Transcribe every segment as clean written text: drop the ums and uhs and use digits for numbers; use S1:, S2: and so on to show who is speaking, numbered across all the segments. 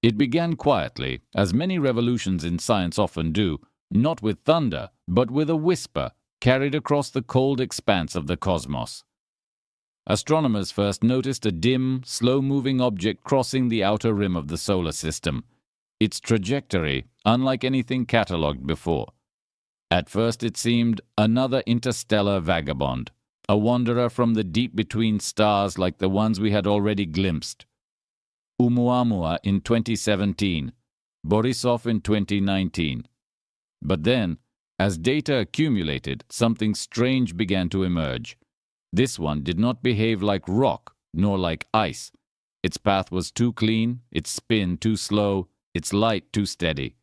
S1: It began quietly, as many revolutions in science often do, not with thunder, but with a whisper carried across the cold expanse of the cosmos. Astronomers first noticed a dim, slow-moving object crossing the outer rim of the solar system, its trajectory unlike anything catalogued before. At first it seemed another interstellar vagabond, a wanderer from the deep between stars like the ones we had already glimpsed. Oumuamua in 2017, Borisov in 2019. But then, as data accumulated, something strange began to emerge. This one did not behave like rock, nor like ice. Its path was too clean, its spin too slow, its light too steady.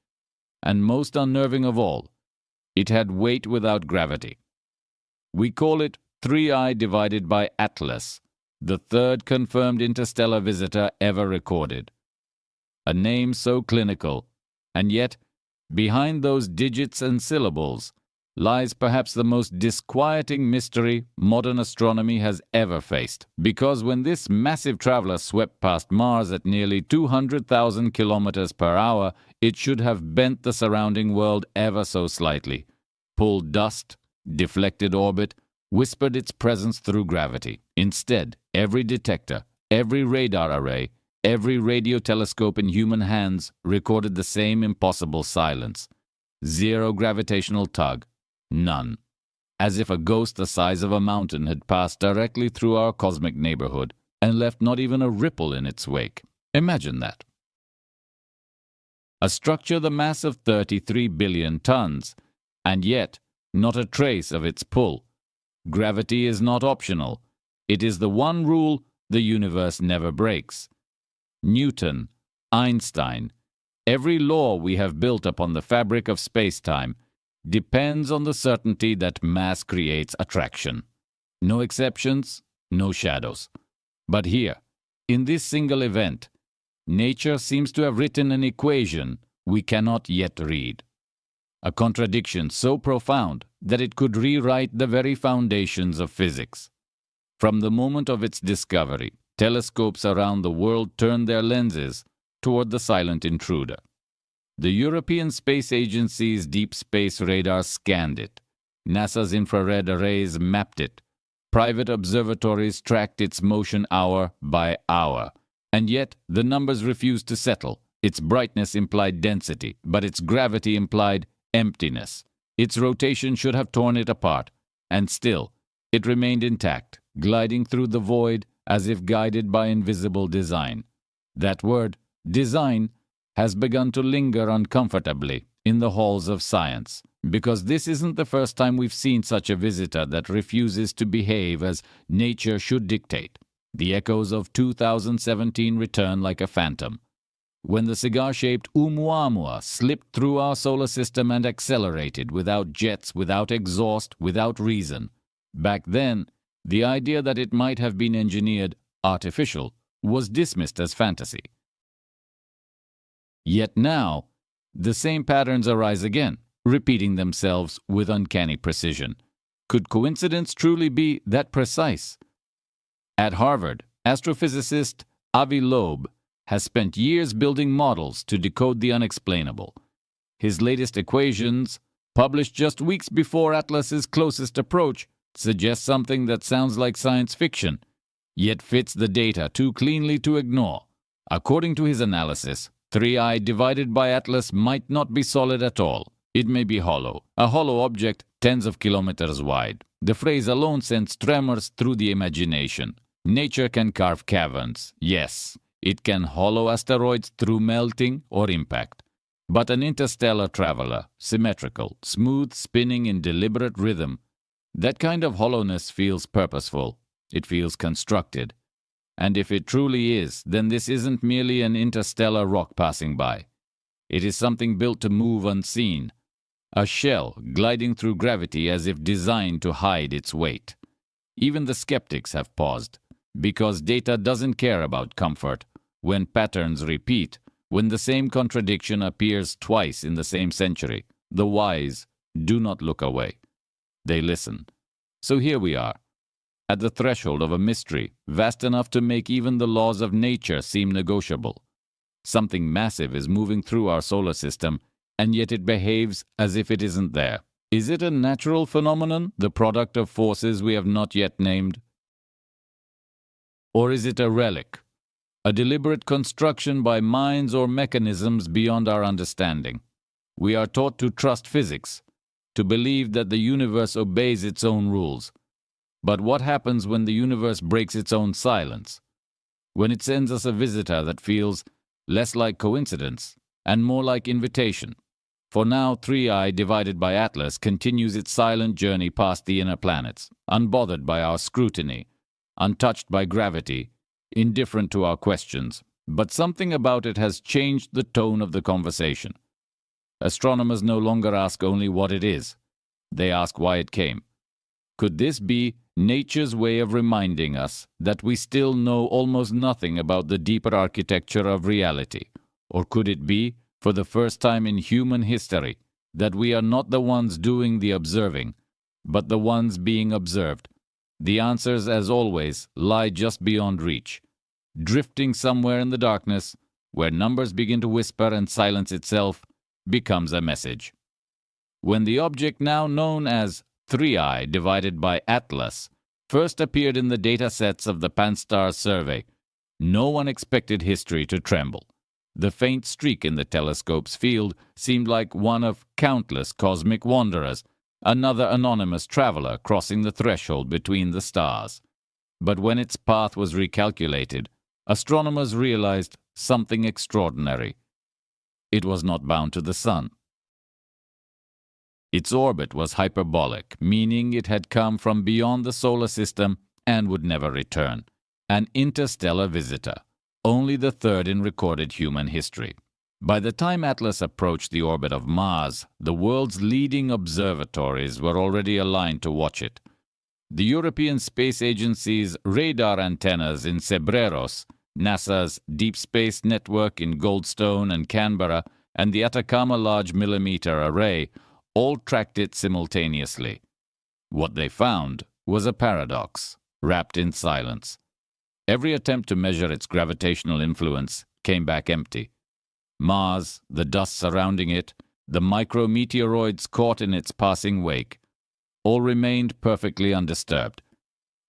S1: And most unnerving of all, it had weight without gravity. We call it 3I divided by Atlas, the third confirmed interstellar visitor ever recorded. A name so clinical, and yet, behind those digits and syllables, lies perhaps the most disquieting mystery modern astronomy has ever faced. Because when this massive traveler swept past Mars at nearly 200,000 kilometers per hour, it should have bent the surrounding world ever so slightly, pulled dust, deflected orbit, whispered its presence through gravity. Instead, every detector, every radar array, every radio telescope in human hands recorded the same impossible silence. Zero gravitational tug. None. As if a ghost the size of a mountain had passed directly through our cosmic neighborhood and left not even a ripple in its wake. Imagine that. A structure the mass of 33 billion tons, and yet not a trace of its pull. Gravity is not optional. It is the one rule the universe never breaks. Newton, Einstein, every law we have built upon the fabric of space-time depends on the certainty that mass creates attraction. No exceptions, no shadows. But here, in this single event, nature seems to have written an equation we cannot yet read. A contradiction so profound that it could rewrite the very foundations of physics. From the moment of its discovery, telescopes around the world turned their lenses toward the silent intruder. The European Space Agency's Deep Space Radar scanned it. NASA's infrared arrays mapped it. Private observatories tracked its motion hour by hour. And yet, the numbers refused to settle. Its brightness implied density, but its gravity implied emptiness. Its rotation should have torn it apart. And still, it remained intact, gliding through the void as if guided by invisible design. That word, design, has begun to linger uncomfortably in the halls of science, because this isn't the first time we've seen such a visitor that refuses to behave as nature should dictate. The echoes of 2017 return like a phantom. When the cigar-shaped Oumuamua slipped through our solar system and accelerated without jets, without exhaust, without reason. Back then, the idea that it might have been engineered artificial was dismissed as fantasy. Yet now, the same patterns arise again, repeating themselves with uncanny precision. Could coincidence truly be that precise? At Harvard, astrophysicist Avi Loeb has spent years building models to decode the unexplainable. His latest equations, published just weeks before Atlas's closest approach, suggest something that sounds like science fiction, yet fits the data too cleanly to ignore. According to his analysis, 3I divided by Atlas might not be solid at all. It may be hollow, a hollow object tens of kilometers wide. The phrase alone sends tremors through the imagination. Nature can carve caverns, yes. It can hollow asteroids through melting or impact. But an interstellar traveler, symmetrical, smooth spinning in deliberate rhythm, that kind of hollowness feels purposeful. It feels constructed. And if it truly is, then this isn't merely an interstellar rock passing by. It is something built to move unseen, a shell gliding through gravity as if designed to hide its weight. Even the skeptics have paused, because data doesn't care about comfort. When patterns repeat, when the same contradiction appears twice in the same century, the wise do not look away. They listen. So here we are, at the threshold of a mystery vast enough to make even the laws of nature seem negotiable. Something massive is moving through our solar system, and yet it behaves as if it isn't there. Is it a natural phenomenon, the product of forces we have not yet named? Or is it a relic, a deliberate construction by minds or mechanisms beyond our understanding? We are taught to trust physics, to believe that the universe obeys its own rules. But what happens when the universe breaks its own silence? When it sends us a visitor that feels less like coincidence and more like invitation? For now, 3i divided by Atlas continues its silent journey past the inner planets, unbothered by our scrutiny, untouched by gravity, indifferent to our questions. But something about it has changed the tone of the conversation. Astronomers no longer ask only what it is. They ask why it came. Could this be nature's way of reminding us that we still know almost nothing about the deeper architecture of reality? Or could it be, for the first time in human history, that we are not the ones doing the observing, but the ones being observed? The answers, as always, lie just beyond reach, drifting somewhere in the darkness, where numbers begin to whisper and silence itself becomes a message. When the object now known as 3i divided by Atlas first appeared in the data sets of the Pan-STARRS survey, no one expected history to tremble. The faint streak in the telescope's field seemed like one of countless cosmic wanderers, another anonymous traveler crossing the threshold between the stars. But when its path was recalculated, astronomers realized something extraordinary. It was not bound to the sun. Its orbit was hyperbolic, meaning it had come from beyond the solar system and would never return. An interstellar visitor, only the third in recorded human history. By the time Atlas approached the orbit of Mars, the world's leading observatories were already aligned to watch it. The European Space Agency's radar antennas in Cerberus, NASA's Deep Space Network in Goldstone and Canberra, and the Atacama Large Millimeter Array all tracked it simultaneously. What they found was a paradox, wrapped in silence. Every attempt to measure its gravitational influence came back empty. Mars, the dust surrounding it, the micrometeoroids caught in its passing wake, all remained perfectly undisturbed.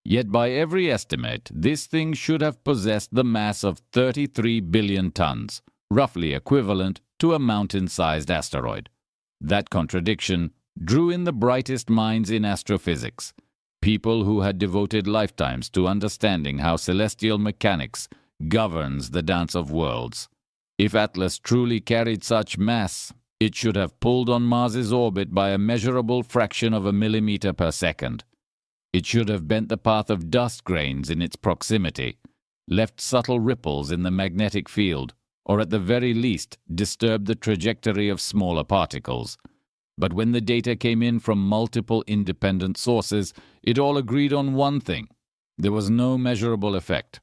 S1: Yet by every estimate, this thing should have possessed the mass of 33 billion tons, roughly equivalent to a mountain-sized asteroid. That contradiction drew in the brightest minds in astrophysics, people who had devoted lifetimes to understanding how celestial mechanics governs the dance of worlds. If Atlas truly carried such mass, it should have pulled on Mars's orbit by a measurable fraction of a millimeter per second. It should have bent the path of dust grains in its proximity, left subtle ripples in the magnetic field, or at the very least disturbed the trajectory of smaller particles. But when the data came in from multiple independent sources, it all agreed on one thing: there was no measurable effect.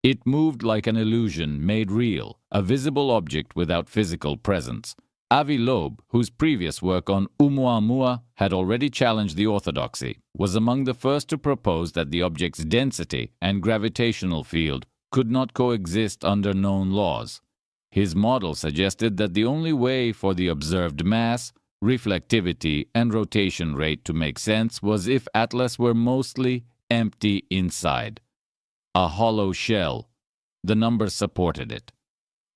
S1: It moved like an illusion made real, a visible object without physical presence. Avi Loeb, whose previous work on Oumuamua had already challenged the orthodoxy, was among the first to propose that the object's density and gravitational field could not coexist under known laws. His model suggested that the only way for the observed mass, reflectivity, and rotation rate to make sense was if Atlas were mostly empty inside. A hollow shell. The numbers supported it.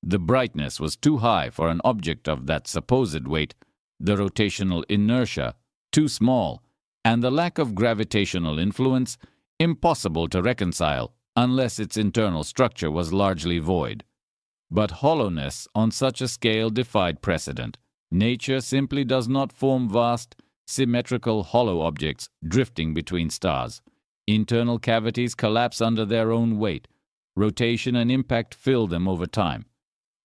S1: The brightness was too high for an object of that supposed weight, the rotational inertia too small, and the lack of gravitational influence impossible to reconcile unless its internal structure was largely void. But hollowness on such a scale defied precedent. Nature simply does not form vast, symmetrical hollow objects drifting between stars. Internal cavities collapse under their own weight. Rotation and impact fill them over time.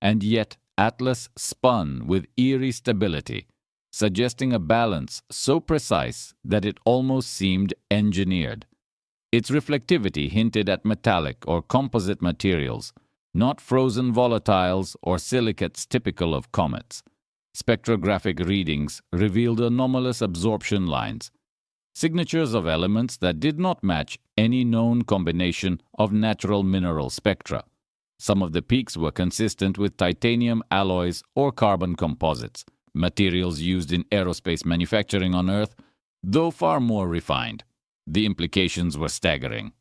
S1: And yet Atlas spun with eerie stability, suggesting a balance so precise that it almost seemed engineered. Its reflectivity hinted at metallic or composite materials, not frozen volatiles or silicates typical of comets. Spectrographic readings revealed anomalous absorption lines, signatures of elements that did not match any known combination of natural mineral spectra. Some of the peaks were consistent with titanium alloys or carbon composites, materials used in aerospace manufacturing on Earth, though far more refined. The implications were staggering.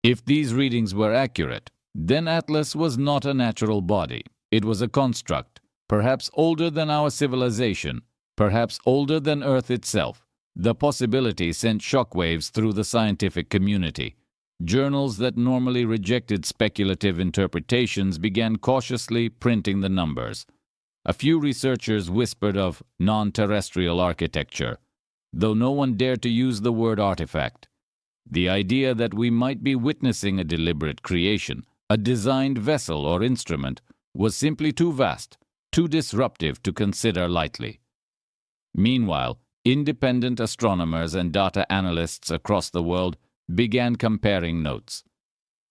S1: If these readings were accurate, then Atlas was not a natural body. It was a construct, perhaps older than our civilization, perhaps older than Earth itself. The possibility sent shockwaves through the scientific community. Journals that normally rejected speculative interpretations began cautiously printing the numbers. A few researchers whispered of non-terrestrial architecture, though no one dared to use the word artifact. The idea that we might be witnessing a deliberate creation, a designed vessel or instrument, was simply too vast, too disruptive to consider lightly. Meanwhile, independent astronomers and data analysts across the world began comparing notes.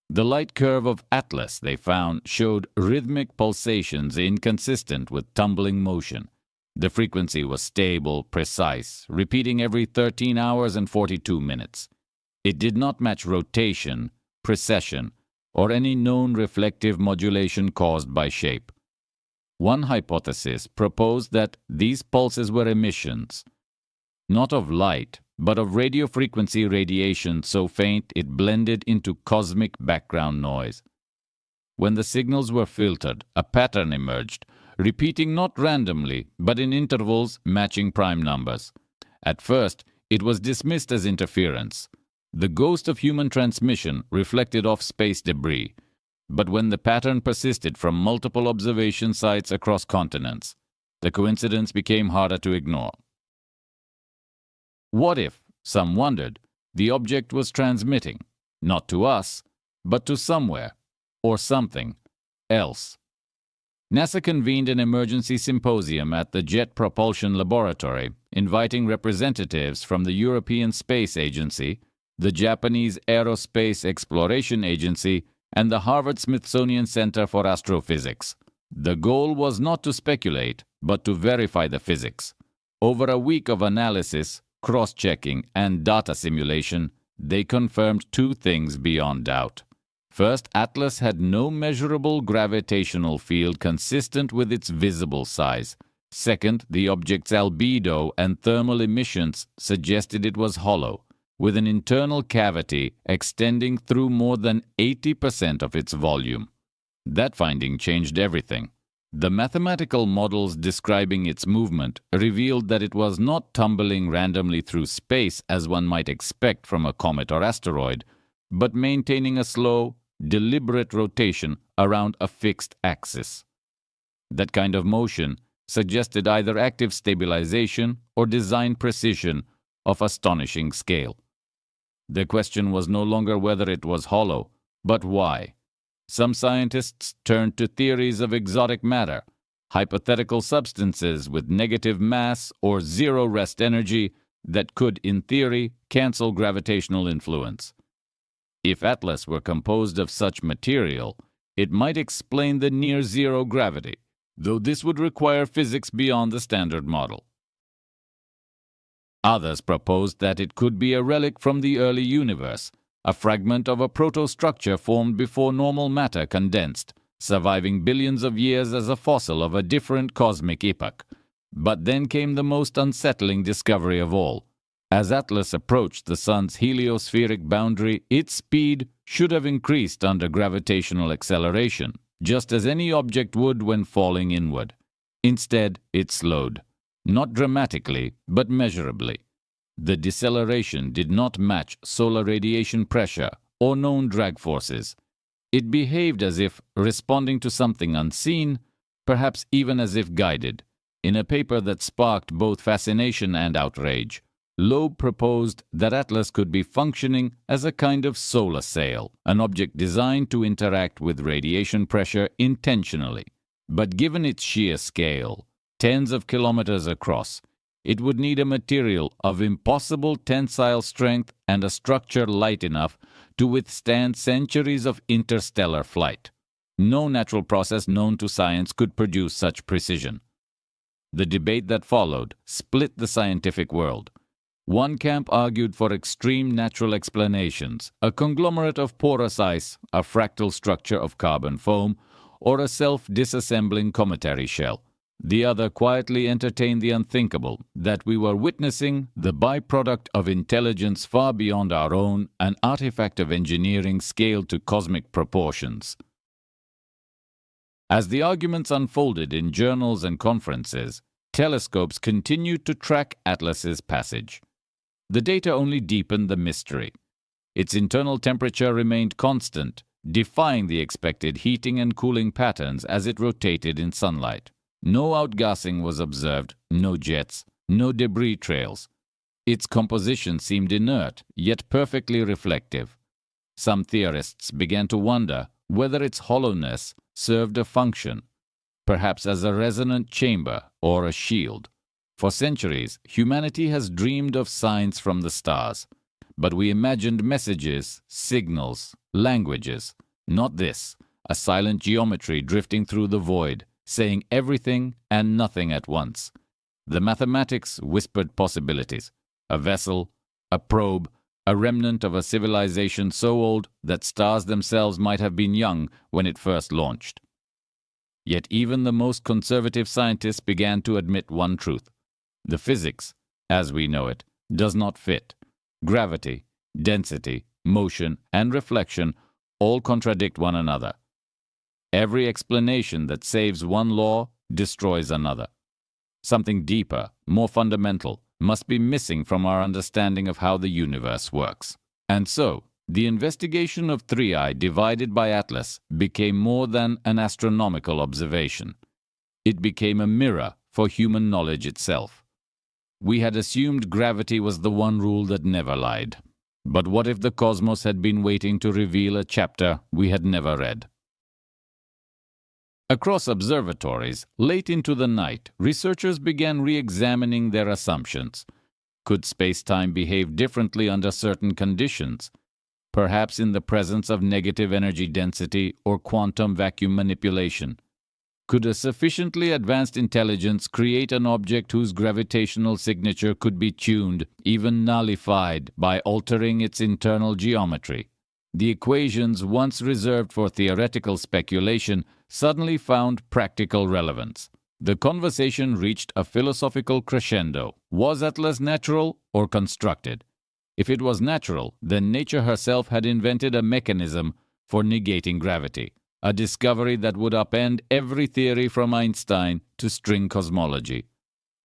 S1: The light curve of Atlas, they found, showed rhythmic pulsations inconsistent with tumbling motion. The frequency was stable, precise, repeating every 13 hours and 42 minutes. It did not match rotation, precession, or any known reflective modulation caused by shape. One hypothesis proposed that these pulses were emissions, not of light, but of radio frequency radiation so faint it blended into cosmic background noise. When the signals were filtered, a pattern emerged, repeating not randomly, but in intervals matching prime numbers. At first, it was dismissed as interference. The ghost of human transmission reflected off space debris. But when the pattern persisted from multiple observation sites across continents, the coincidence became harder to ignore. What if, some wondered, the object was transmitting, not to us, but to somewhere, or something, else? NASA convened an emergency symposium at the Jet Propulsion Laboratory, inviting representatives from the European Space Agency, the Japanese Aerospace Exploration Agency, and the Harvard-Smithsonian Center for Astrophysics. The goal was not to speculate, but to verify the physics. Over a week of analysis, cross-checking, and data simulation, they confirmed two things beyond doubt. First, Atlas had no measurable gravitational field consistent with its visible size. Second, the object's albedo and thermal emissions suggested it was hollow, with an internal cavity extending through more than 80% of its volume. That finding changed everything. The mathematical models describing its movement revealed that it was not tumbling randomly through space as one might expect from a comet or asteroid, but maintaining a slow, deliberate rotation around a fixed axis. That kind of motion suggested either active stabilization or design precision of astonishing scale. The question was no longer whether it was hollow, but why. Some scientists turned to theories of exotic matter, hypothetical substances with negative mass or zero rest energy that could, in theory, cancel gravitational influence. If Atlas were composed of such material, it might explain the near-zero gravity, though this would require physics beyond the standard model. Others proposed that it could be a relic from the early universe, a fragment of a protostructure formed before normal matter condensed, surviving billions of years as a fossil of a different cosmic epoch. But then came the most unsettling discovery of all. As Atlas approached the Sun's heliospheric boundary, its speed should have increased under gravitational acceleration, just as any object would when falling inward. Instead, it slowed. Not dramatically, but measurably. The deceleration did not match solar radiation pressure or known drag forces. It behaved as if responding to something unseen, perhaps even as if guided. In a paper that sparked both fascination and outrage, Loeb proposed that Atlas could be functioning as a kind of solar sail, an object designed to interact with radiation pressure intentionally. But given its sheer scale, tens of kilometers across, it would need a material of impossible tensile strength and a structure light enough to withstand centuries of interstellar flight. No natural process known to science could produce such precision. The debate that followed split the scientific world. One camp argued for extreme natural explanations, a conglomerate of porous ice, a fractal structure of carbon foam, or a self-disassembling cometary shell. The other quietly entertained the unthinkable, that we were witnessing the byproduct of intelligence far beyond our own, an artifact of engineering scaled to cosmic proportions. As the arguments unfolded in journals and conferences, telescopes continued to track Atlas's passage. The data only deepened the mystery. Its internal temperature remained constant, defying the expected heating and cooling patterns as it rotated in sunlight. No outgassing was observed, no jets, no debris trails. Its composition seemed inert, yet perfectly reflective. Some theorists began to wonder whether its hollowness served a function, perhaps as a resonant chamber or a shield. For centuries, humanity has dreamed of signs from the stars, but we imagined messages, signals, languages. Not this, a silent geometry drifting through the void, saying everything and nothing at once. The mathematics whispered possibilities. A vessel, a probe, a remnant of a civilization so old that stars themselves might have been young when it first launched. Yet even the most conservative scientists began to admit one truth. The physics, as we know it, does not fit. Gravity, density, motion, and reflection all contradict one another. Every explanation that saves one law destroys another. Something deeper, more fundamental, must be missing from our understanding of how the universe works. And so, the investigation of 3I divided by Atlas became more than an astronomical observation. It became a mirror for human knowledge itself. We had assumed gravity was the one rule that never lied. But what if the cosmos had been waiting to reveal a chapter we had never read? Across observatories, late into the night, researchers began re-examining their assumptions. Could space-time behave differently under certain conditions? Perhaps in the presence of negative energy density or quantum vacuum manipulation. Could a sufficiently advanced intelligence create an object whose gravitational signature could be tuned, even nullified, by altering its internal geometry? The equations once reserved for theoretical speculation suddenly found practical relevance. The conversation reached a philosophical crescendo. Was Atlas natural or constructed? If it was natural, then nature herself had invented a mechanism for negating gravity, a discovery that would upend every theory from Einstein to string cosmology.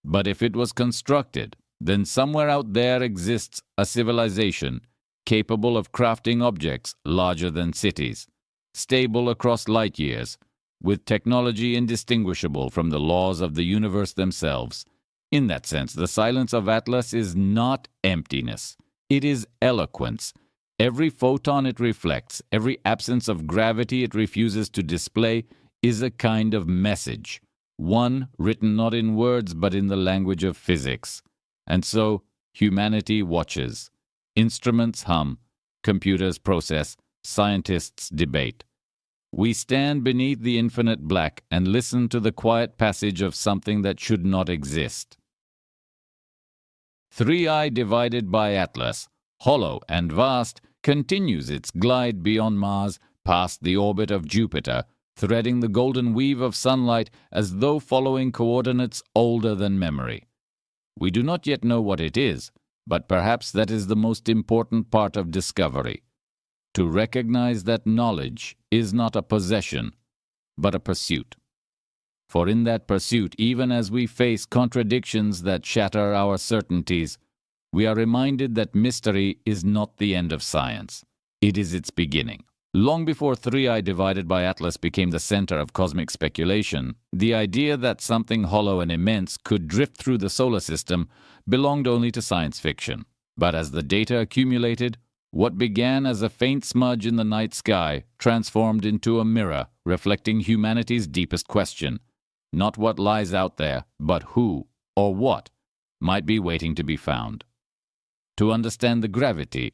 S1: But if it was constructed, then somewhere out there exists a civilization capable of crafting objects larger than cities, stable across light years, with technology indistinguishable from the laws of the universe themselves. In that sense, the silence of Atlas is not emptiness. It is eloquence. Every photon it reflects, every absence of gravity it refuses to display is a kind of message, one written not in words but in the language of physics. And so, humanity watches. Instruments hum, computers process, scientists debate. We stand beneath the infinite black and listen to the quiet passage of something that should not exist. 3I divided by Atlas, hollow and vast, continues its glide beyond Mars, past the orbit of Jupiter, threading the golden weave of sunlight as though following coordinates older than memory. We do not yet know what it is, but perhaps that is the most important part of discovery. To recognize that knowledge is not a possession, but a pursuit. For in that pursuit, even as we face contradictions that shatter our certainties, we are reminded that mystery is not the end of science. It is its beginning. Long before 3I divided by Atlas became the center of cosmic speculation, the idea that something hollow and immense could drift through the solar system belonged only to science fiction. But as the data accumulated, what began as a faint smudge in the night sky transformed into a mirror reflecting humanity's deepest question. Not what lies out there, but who, or what, might be waiting to be found. To understand the gravity,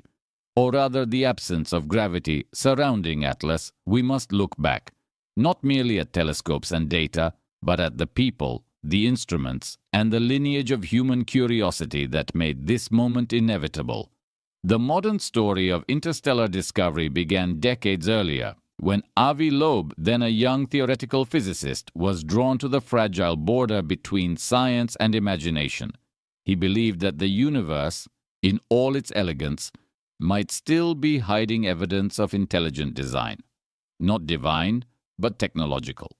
S1: or rather the absence of gravity surrounding Atlas, we must look back, not merely at telescopes and data, but at the people, the instruments, and the lineage of human curiosity that made this moment inevitable. The modern story of interstellar discovery began decades earlier, when Avi Loeb, then a young theoretical physicist, was drawn to the fragile border between science and imagination. He believed that the universe, in all its elegance, might still be hiding evidence of intelligent design. Not divine, but technological.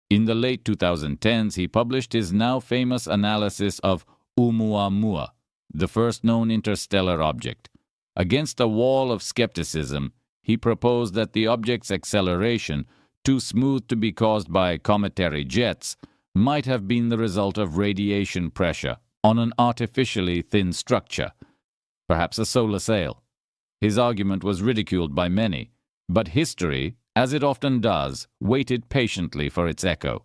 S1: In the late 2010s, he published his now famous analysis of Oumuamua, the first known interstellar object. Against a wall of skepticism, he proposed that the object's acceleration, too smooth to be caused by cometary jets, might have been the result of radiation pressure on an artificially thin structure, perhaps a solar sail. His argument was ridiculed by many, but history, as it often does, waited patiently for its echo.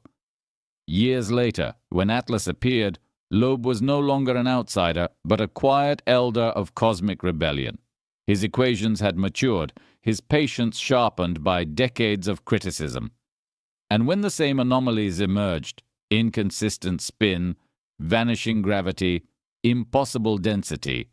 S1: Years later, when Atlas appeared, Loeb was no longer an outsider, but a quiet elder of cosmic rebellion. His equations had matured, his patience sharpened by decades of criticism. And when the same anomalies emerged, inconsistent spin, vanishing gravity, impossible density,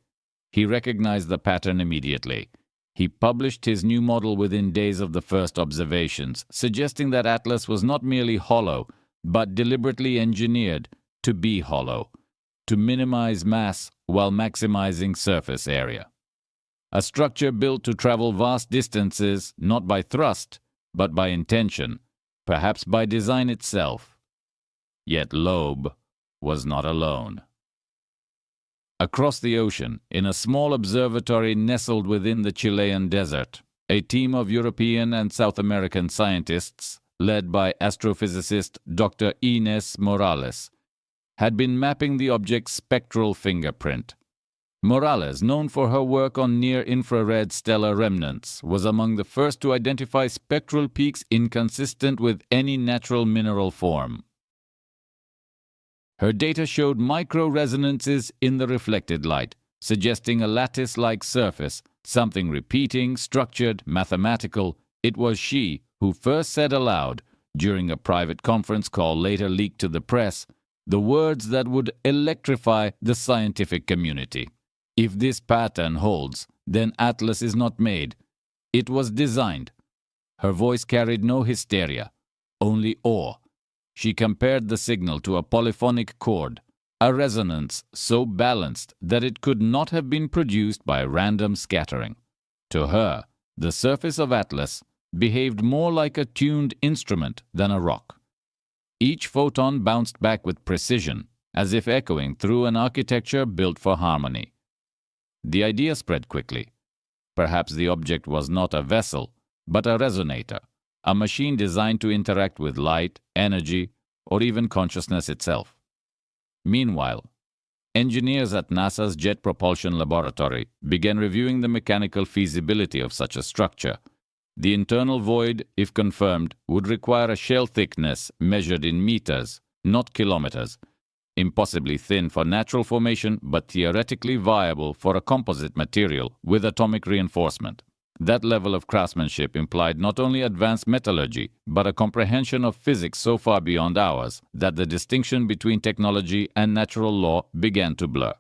S1: he recognized the pattern immediately. He published his new model within days of the first observations, suggesting that Atlas was not merely hollow, but deliberately engineered to be hollow, to minimize mass while maximizing surface area. A structure built to travel vast distances, not by thrust, but by intention, perhaps by design itself. Yet Loeb was not alone. Across the ocean, in a small observatory nestled within the Chilean desert, a team of European and South American scientists, led by astrophysicist Dr. Inés Morales, had been mapping the object's spectral fingerprint. Morales, known for her work on near-infrared stellar remnants, was among the first to identify spectral peaks inconsistent with any natural mineral form. Her data showed micro-resonances in the reflected light, suggesting a lattice-like surface, something repeating, structured, mathematical. It was she who first said aloud, during a private conference call later leaked to the press, the words that would electrify the scientific community. If this pattern holds, then Atlas is not made. It was designed. Her voice carried no hysteria, only awe. She compared the signal to a polyphonic chord, a resonance so balanced that it could not have been produced by random scattering. To her, the surface of Atlas behaved more like a tuned instrument than a rock. Each photon bounced back with precision, as if echoing through an architecture built for harmony. The idea spread quickly. Perhaps the object was not a vessel, but a resonator, a machine designed to interact with light, energy, or even consciousness itself. Meanwhile, engineers at NASA's Jet Propulsion Laboratory began reviewing the mechanical feasibility of such a structure. The internal void, if confirmed, would require a shell thickness measured in meters, not kilometers. Impossibly thin for natural formation, but theoretically viable for a composite material with atomic reinforcement. That level of craftsmanship implied not only advanced metallurgy, but a comprehension of physics so far beyond ours that the distinction between technology and natural law began to blur.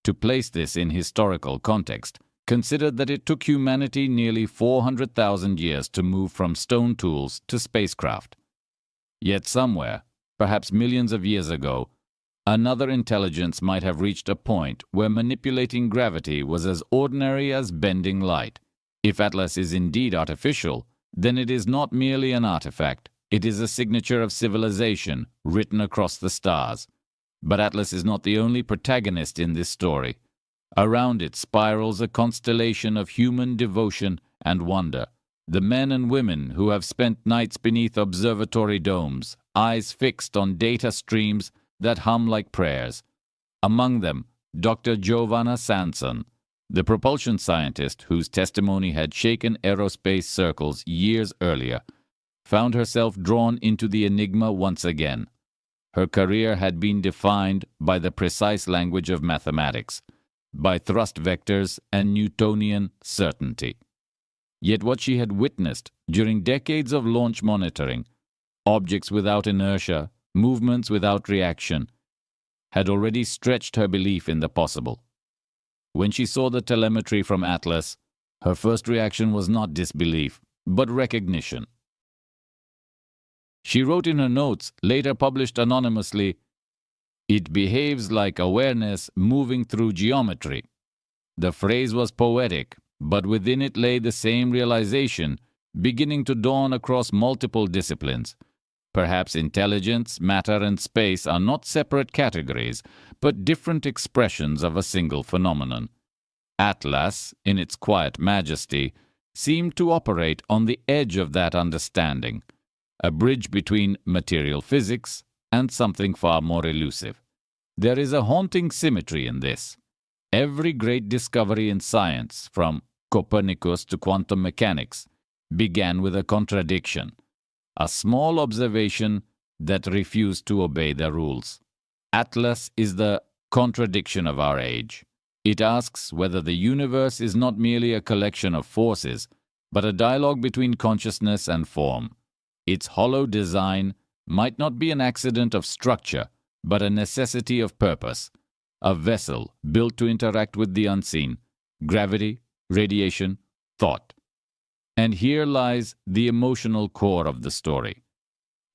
S1: To place this in historical context, consider that it took humanity nearly 400,000 years to move from stone tools to spacecraft. Yet somewhere, perhaps millions of years ago, another intelligence might have reached a point where manipulating gravity was as ordinary as bending light. If Atlas is indeed artificial, then it is not merely an artifact, it is a signature of civilization written across the stars. But Atlas is not the only protagonist in this story. Around it spirals a constellation of human devotion and wonder. The men and women who have spent nights beneath observatory domes, eyes fixed on data streams that hum like prayers. Among them, Dr. Giovanna Sanson, the propulsion scientist whose testimony had shaken aerospace circles years earlier, found herself drawn into the enigma once again. Her career had been defined by the precise language of mathematics, by thrust vectors and Newtonian certainty. Yet what she had witnessed during decades of launch monitoring objects without inertia, movements without reaction, had already stretched her belief in the possible. When she saw the telemetry from Atlas, her first reaction was not disbelief, but recognition. She wrote in her notes, later published anonymously, "It behaves like awareness moving through geometry." The phrase was poetic, but within it lay the same realization, beginning to dawn across multiple disciplines. Perhaps intelligence, matter, and space are not separate categories, but different expressions of a single phenomenon. Atlas, in its quiet majesty, seemed to operate on the edge of that understanding, a bridge between material physics and something far more elusive. There is a haunting symmetry in this. Every great discovery in science, from Copernicus to quantum mechanics, began with a contradiction, a small observation that refused to obey the rules. Atlas is the contradiction of our age. It asks whether the universe is not merely a collection of forces, but a dialogue between consciousness and form. Its hollow design might not be an accident of structure, but a necessity of purpose, a vessel built to interact with the unseen, gravity, radiation, thought. And here lies the emotional core of the story.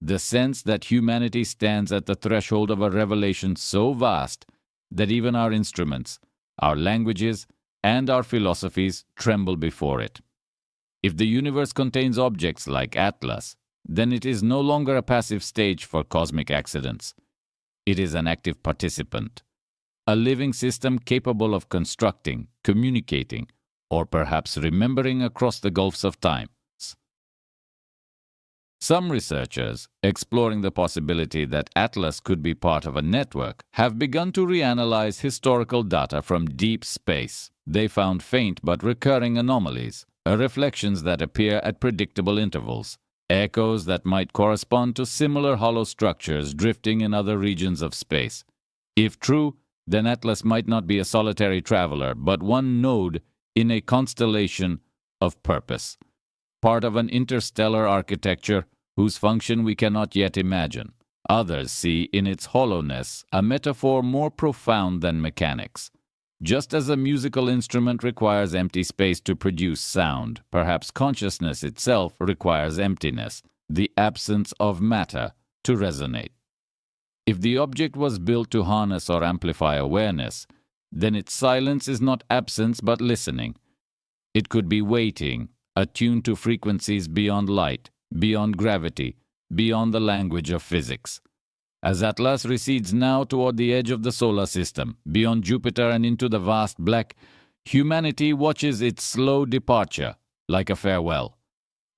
S1: The sense that humanity stands at the threshold of a revelation so vast that even our instruments, our languages, and our philosophies tremble before it. If the universe contains objects like Atlas, then it is no longer a passive stage for cosmic accidents. It is an active participant, a living system capable of constructing, communicating, or perhaps remembering across the gulfs of time. Some researchers, exploring the possibility that Atlas could be part of a network, have begun to reanalyze historical data from deep space. They found faint but recurring anomalies, reflections that appear at predictable intervals, echoes that might correspond to similar hollow structures drifting in other regions of space. If true, then Atlas might not be a solitary traveler, but one node in a constellation of purpose, part of an interstellar architecture whose function we cannot yet imagine. Others see in its hollowness a metaphor more profound than mechanics. Just as a musical instrument requires empty space to produce sound, perhaps consciousness itself requires emptiness, the absence of matter, to resonate. If the object was built to harness or amplify awareness, then its silence is not absence but listening. It could be waiting, attuned to frequencies beyond light, beyond gravity, beyond the language of physics. As Atlas recedes now toward the edge of the solar system, beyond Jupiter and into the vast black, humanity watches its slow departure, like a farewell.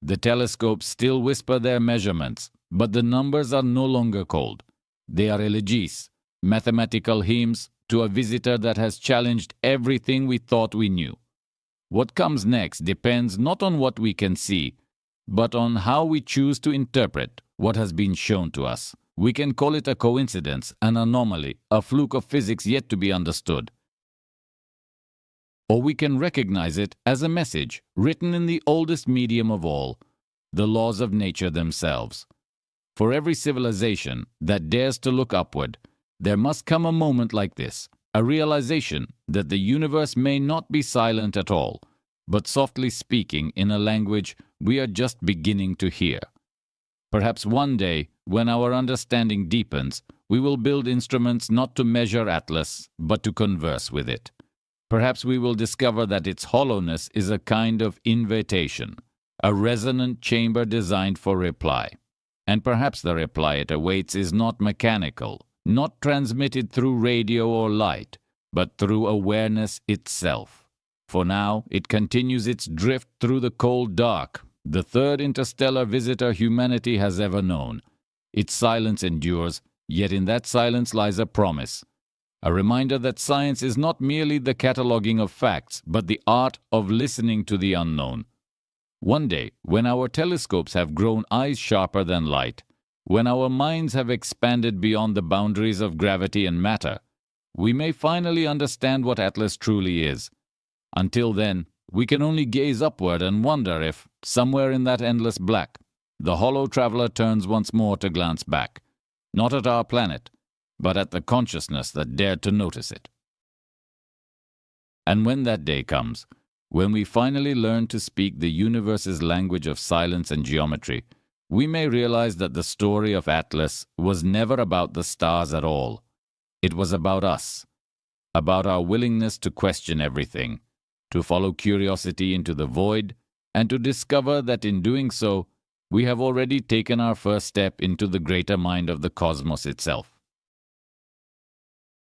S1: The telescopes still whisper their measurements, but the numbers are no longer cold. They are elegies, mathematical hymns to a visitor that has challenged everything we thought we knew. What comes next depends not on what we can see, but on how we choose to interpret what has been shown to us. We can call it a coincidence, an anomaly, a fluke of physics yet to be understood. Or we can recognize it as a message written in the oldest medium of all, the laws of nature themselves. For every civilization that dares to look upward, there must come a moment like this, a realization that the universe may not be silent at all, but softly speaking in a language we are just beginning to hear. Perhaps one day, when our understanding deepens, we will build instruments not to measure Atlas, but to converse with it. Perhaps we will discover that its hollowness is a kind of invitation, a resonant chamber designed for reply. And perhaps the reply it awaits is not mechanical, not transmitted through radio or light, but through awareness itself. For now, it continues its drift through the cold dark, the third interstellar visitor humanity has ever known. Its silence endures, yet in that silence lies a promise, a reminder that science is not merely the cataloging of facts, but the art of listening to the unknown. One day, when our telescopes have grown eyes sharper than light, when our minds have expanded beyond the boundaries of gravity and matter, we may finally understand what Atlas truly is. Until then, we can only gaze upward and wonder if, somewhere in that endless black, the hollow traveler turns once more to glance back, not at our planet, but at the consciousness that dared to notice it. And when that day comes, when we finally learn to speak the universe's language of silence and geometry, we may realize that the story of Atlas was never about the stars at all. It was about us, about our willingness to question everything, to follow curiosity into the void, and to discover that in doing so, we have already taken our first step into the greater mind of the cosmos itself.